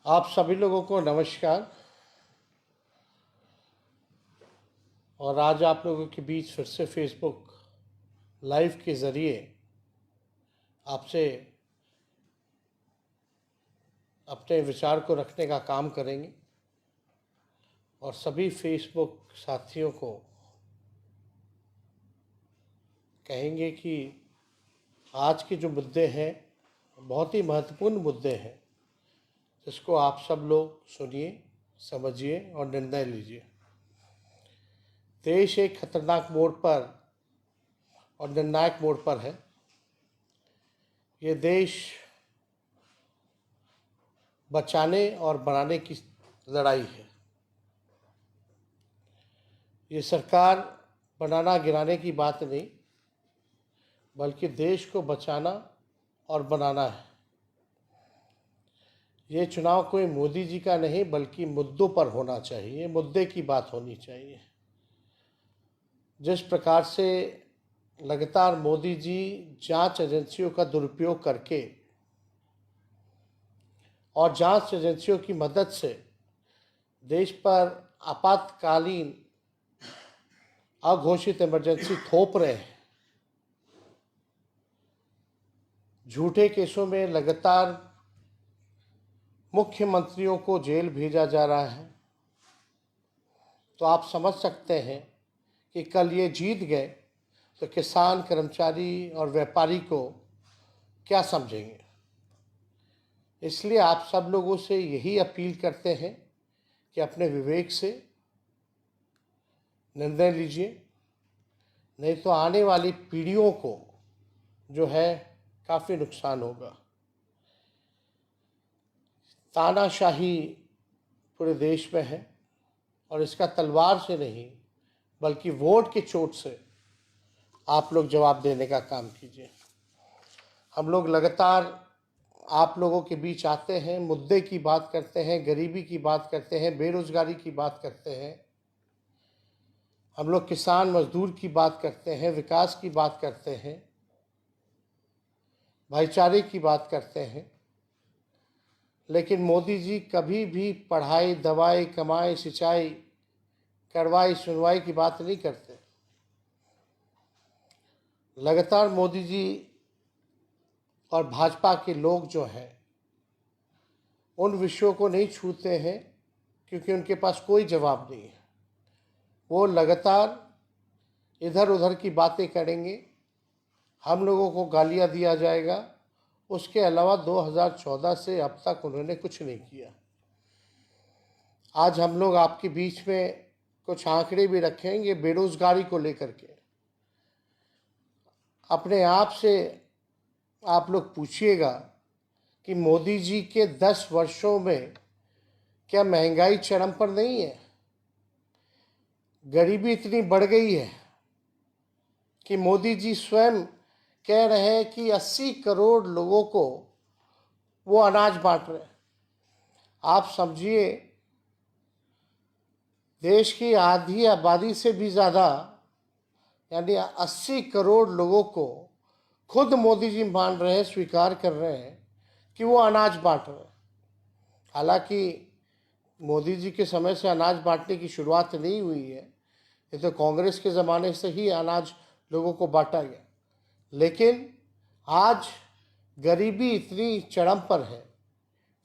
आप सभी लोगों को नमस्कार। और आज आप लोगों के बीच फिर से फेसबुक लाइव के ज़रिए आपसे अपने विचार को रखने का काम करेंगे और सभी फेसबुक साथियों को कहेंगे कि आज के जो मुद्दे हैं बहुत ही महत्वपूर्ण मुद्दे हैं, जिसको आप सब लोग सुनिए, समझिए और निर्णय लीजिए। देश एक खतरनाक मोड़ पर और निर्णायक मोड़ पर है। ये देश बचाने और बनाने की लड़ाई है। ये सरकार बनाना गिराने की बात नहीं, बल्कि देश को बचाना और बनाना है। ये चुनाव कोई मोदी जी का नहीं, बल्कि मुद्दों पर होना चाहिए, मुद्दे की बात होनी चाहिए। जिस प्रकार से लगातार मोदी जी जांच एजेंसियों का दुरुपयोग करके और जांच एजेंसियों की मदद से देश पर आपातकालीन अघोषित इमरजेंसी थोप रहे हैं, झूठे केसों में लगातार मुख्यमंत्रियों को जेल भेजा जा रहा है, तो आप समझ सकते हैं कि कल ये जीत गए तो किसान, कर्मचारी और व्यापारी को क्या समझेंगे। इसलिए आप सब लोगों से यही अपील करते हैं कि अपने विवेक से निर्णय लीजिए, नहीं तो आने वाली पीढ़ियों को जो है काफ़ी नुकसान होगा। तानाशाही पूरे देश में है और इसका तलवार से नहीं, बल्कि वोट के चोट से आप लोग जवाब देने का काम कीजिए। हम लोग लगातार आप लोगों के बीच आते हैं, मुद्दे की बात करते हैं, गरीबी की बात करते हैं, बेरोजगारी की बात करते हैं, हम लोग किसान मजदूर की बात करते हैं, विकास की बात करते हैं, भाईचारे की बात करते हैं। लेकिन मोदी जी कभी भी पढ़ाई, दवाई, कमाई, सिंचाई, कार्रवाई, सुनवाई की बात नहीं करते। लगातार मोदी जी और भाजपा के लोग जो हैं उन विषयों को नहीं छूते हैं, क्योंकि उनके पास कोई जवाब नहीं है। वो लगातार इधर उधर की बातें करेंगे, हम लोगों को गालियां दिया जाएगा। उसके अलावा 2014 से अब तक उन्होंने कुछ नहीं किया। आज हम लोग आपके बीच में कुछ आंकड़े भी रखेंगे बेरोजगारी को लेकर के। अपने आप से आप लोग पूछिएगा कि मोदी जी के 10 वर्षों में क्या महंगाई चरम पर नहीं है? गरीबी इतनी बढ़ गई है कि मोदी जी स्वयं कह रहे हैं कि 80 करोड़ लोगों को वो अनाज बांट रहे हैं। आप समझिए, देश की आधी आबादी से भी ज़्यादा यानी 80 करोड़ लोगों को खुद मोदी जी मान रहे हैं, स्वीकार कर रहे हैं कि वो अनाज बांट रहे हैं। हालांकि मोदी जी के समय से अनाज बांटने की शुरुआत नहीं हुई है, ये तो कांग्रेस के ज़माने से ही अनाज लोगों को बांटा गया। लेकिन आज गरीबी इतनी चरम पर है,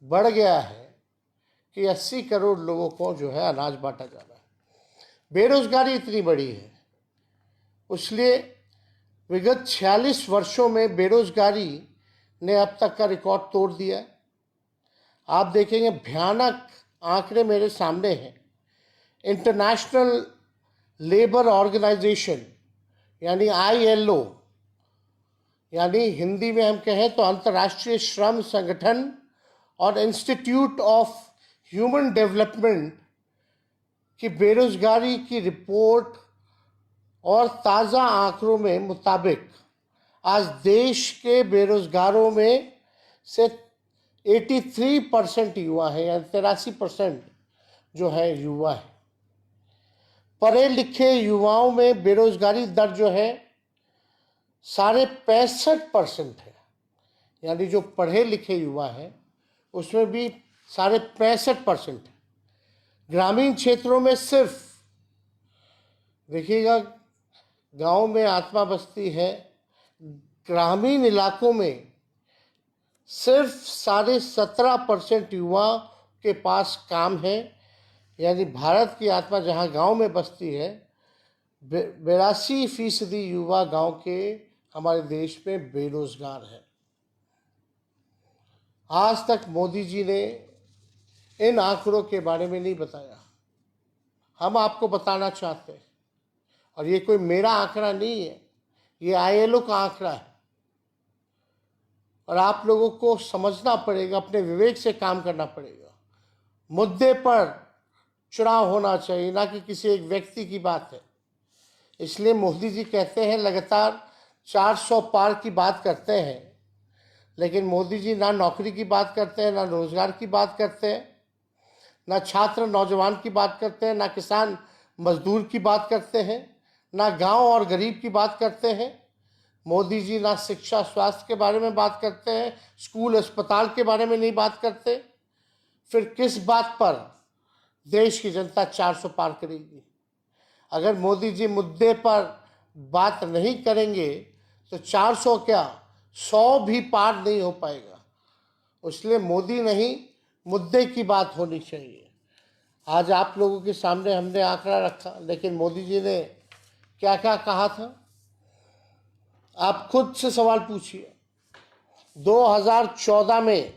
बढ़ गया है कि 80 करोड़ लोगों को जो है अनाज बांटा जा रहा है। बेरोजगारी इतनी बड़ी है, इसलिए विगत 46 वर्षों में बेरोजगारी ने अब तक का रिकॉर्ड तोड़ दिया है। आप देखेंगे, भयानक आंकड़े मेरे सामने हैं। इंटरनेशनल लेबर ऑर्गेनाइजेशन यानी ILO, यानी हिंदी में हम कहें तो अंतर्राष्ट्रीय श्रम संगठन और इंस्टीट्यूट ऑफ ह्यूमन डेवलपमेंट की बेरोजगारी की रिपोर्ट और ताज़ा आंकड़ों में मुताबिक आज देश के बेरोजगारों में से 83% युवा है, यानी 83% जो है युवा है। पढ़े लिखे युवाओं में बेरोजगारी दर जो है 65.5% है, यानी जो पढ़े लिखे युवा हैं उसमें भी 65% है। ग्रामीण क्षेत्रों में सिर्फ, देखिएगा, गांव में आत्मा बस्ती है, ग्रामीण इलाकों में सिर्फ 17.5% युवा के पास काम है। यानी भारत की आत्मा जहां गांव में बसती है, 82% युवा गांव के हमारे देश में बेरोजगार है। आज तक मोदी जी ने इन आंकड़ों के बारे में नहीं बताया। हम आपको बताना चाहते हैं, और ये कोई मेरा आंकड़ा नहीं है, ये ILO का आंकड़ा है। और आप लोगों को समझना पड़ेगा, अपने विवेक से काम करना पड़ेगा। मुद्दे पर चुनाव होना चाहिए, ना कि किसी एक व्यक्ति की बात है। इसलिए मोदी जी कहते हैं, लगातार 400 पार की बात करते हैं, लेकिन मोदी जी ना नौकरी की बात करते हैं, ना रोजगार की बात करते हैं, ना छात्र नौजवान की बात करते हैं, ना किसान मजदूर की बात करते हैं, ना गांव और गरीब की बात करते हैं। मोदी जी ना शिक्षा स्वास्थ्य के बारे में बात करते हैं, स्कूल अस्पताल के बारे में नहीं बात करते। फिर किस बात पर देश की जनता 400 पार करेगी? अगर मोदी जी मुद्दे पर बात नहीं करेंगे तो 400 क्या, 100 भी पार नहीं हो पाएगा। इसलिए मोदी नहीं, मुद्दे की बात होनी चाहिए। आज आप लोगों के सामने हमने आंकड़ा रखा, लेकिन मोदी जी ने क्या क्या कहा था, आप खुद से सवाल पूछिए। 2014 में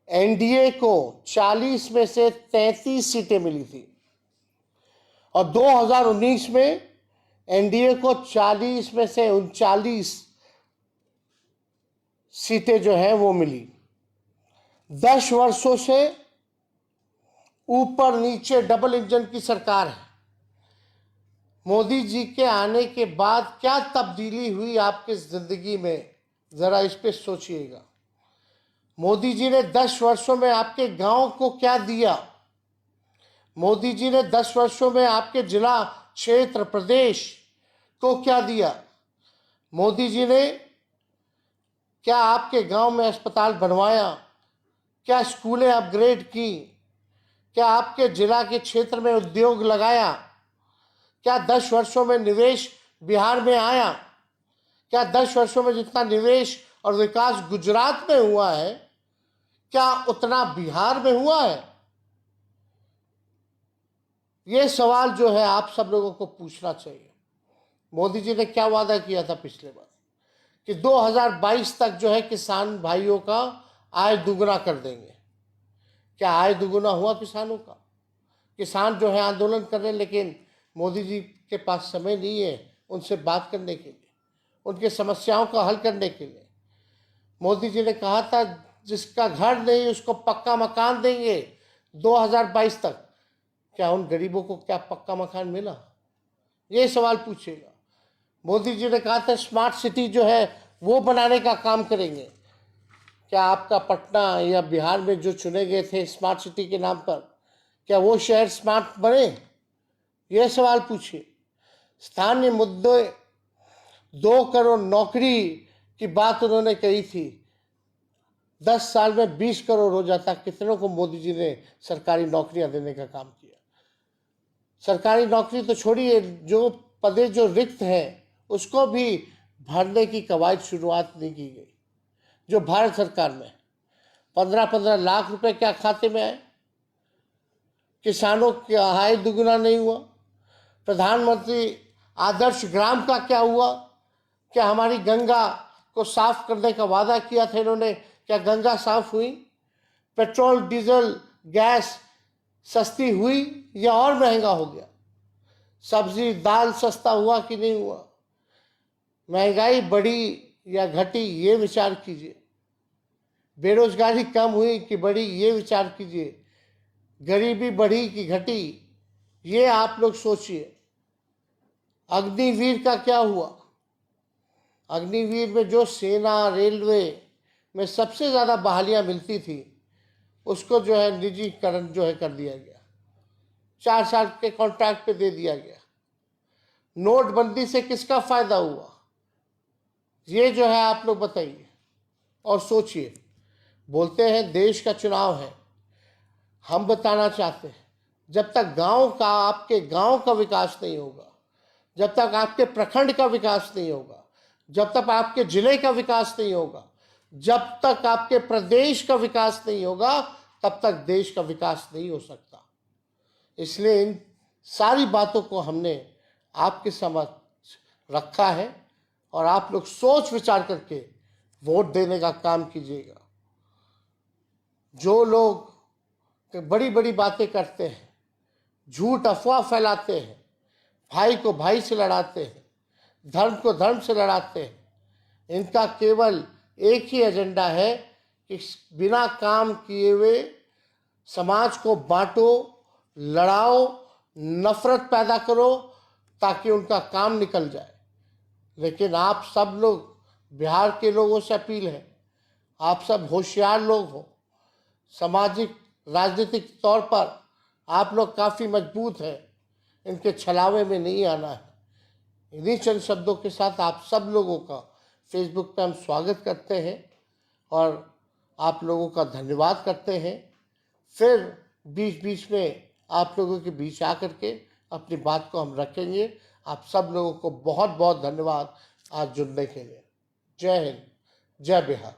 NDA को 40 में से 33 सीटें मिली थी, और 2019 में NDA को 40 में से 39 सीटें जो है वो मिली। 10 वर्षों से ऊपर नीचे डबल इंजन की सरकार है। मोदी जी के आने के बाद क्या तब्दीली हुई आपकी जिंदगी में, जरा इस पे सोचिएगा। मोदी जी ने 10 वर्षों में आपके गांव को क्या दिया? मोदी जी ने 10 वर्षों में आपके जिला, क्षेत्र, प्रदेश को क्या दिया? मोदी जी ने क्या आपके गांव में अस्पताल बनवाया? क्या स्कूलें अपग्रेड की? क्या आपके जिला के क्षेत्र में उद्योग लगाया? क्या 10 वर्षों में निवेश बिहार में आया? क्या 10 वर्षों में जितना निवेश और विकास गुजरात में हुआ है, क्या उतना बिहार में हुआ है? ये सवाल जो है आप सब लोगों को पूछना चाहिए। मोदी जी ने क्या वादा किया था पिछले बार कि 2022 तक जो है किसान भाइयों का आय दुगना कर देंगे। क्या आय दुगना हुआ किसानों का? किसान जो है आंदोलन कर रहे हैं, लेकिन मोदी जी के पास समय नहीं है उनसे बात करने के लिए, उनकी समस्याओं का हल करने के लिए। मोदी जी ने कहा था जिसका घर नहीं उसको पक्का मकान देंगे 2022 तक। क्या उन गरीबों को क्या पक्का मकान मिला? ये सवाल पूछेगा। मोदी जी ने कहा था स्मार्ट सिटी जो है वो बनाने का काम करेंगे। क्या आपका पटना या बिहार में जो चुने गए थे स्मार्ट सिटी के नाम पर, क्या वो शहर स्मार्ट बने? ये सवाल पूछिए। स्थानीय मुद्दे, 2 करोड़ नौकरी की बात उन्होंने कही थी, 10 साल में 20 करोड़ हो जाता। कितनों को मोदी जी ने सरकारी नौकरियां देने का काम किया? सरकारी नौकरी तो छोड़िए, जो पदे जो रिक्त हैं उसको भी भरने की कवायद शुरुआत नहीं की गई। जो भारत सरकार में 15-15 लाख रुपए क्या खाते में आए? किसानों का आय दुगुना नहीं हुआ। प्रधानमंत्री आदर्श ग्राम का क्या हुआ? क्या हमारी गंगा को साफ करने का वादा किया था इन्होंने, क्या गंगा साफ हुई? पेट्रोल, डीजल, गैस सस्ती हुई या और महंगा हो गया? सब्जी दाल सस्ता हुआ कि नहीं हुआ? महंगाई बढ़ी या घटी, ये विचार कीजिए। बेरोजगारी कम हुई कि बढ़ी, ये विचार कीजिए। गरीबी बढ़ी कि घटी, ये आप लोग सोचिए। अग्निवीर का क्या हुआ? अग्निवीर में जो सेना, रेलवे में सबसे ज़्यादा बहालियां मिलती थी उसको जो है निजीकरण जो है कर दिया गया, 4 साल के कॉन्ट्रैक्ट पे दे दिया गया। नोटबंदी से किसका फायदा हुआ? ये जो है आप लोग बताइए और सोचिए। बोलते हैं देश का चुनाव है, हम बताना चाहते हैं, जब तक गांव का, आपके गांव का विकास नहीं होगा, जब तक आपके प्रखंड का विकास नहीं होगा, जब तक आपके जिले का विकास नहीं होगा, जब तक आपके प्रदेश का विकास नहीं होगा, तब तक देश का विकास नहीं हो सकता। इसलिए इन सारी बातों को हमने आपके समक्ष रखा है और आप लोग सोच विचार करके वोट देने का काम कीजिएगा। जो लोग बड़ी बड़ी बातें करते हैं, झूठ अफवाह फैलाते हैं, भाई को भाई से लड़ाते हैं, धर्म को धर्म से लड़ाते हैं, इनका केवल एक ही एजेंडा है कि बिना काम किए हुए समाज को बांटो, लड़ाओ, नफरत पैदा करो ताकि उनका काम निकल जाए। लेकिन आप सब लोग, बिहार के लोगों से अपील है, आप सब होशियार लोग हो, सामाजिक राजनीतिक तौर पर आप लोग काफ़ी मजबूत हैं, इनके छलावे में नहीं आना है। इन्हीं चंद शब्दों के साथ आप सब लोगों का फेसबुक पर हम स्वागत करते हैं और आप लोगों का धन्यवाद करते हैं। फिर बीच बीच में आप लोगों के बीच आकर के अपनी बात को हम रखेंगे। आप सब लोगों को बहुत बहुत धन्यवाद आज जुड़ने के लिए। जय हिंद, जय बिहार।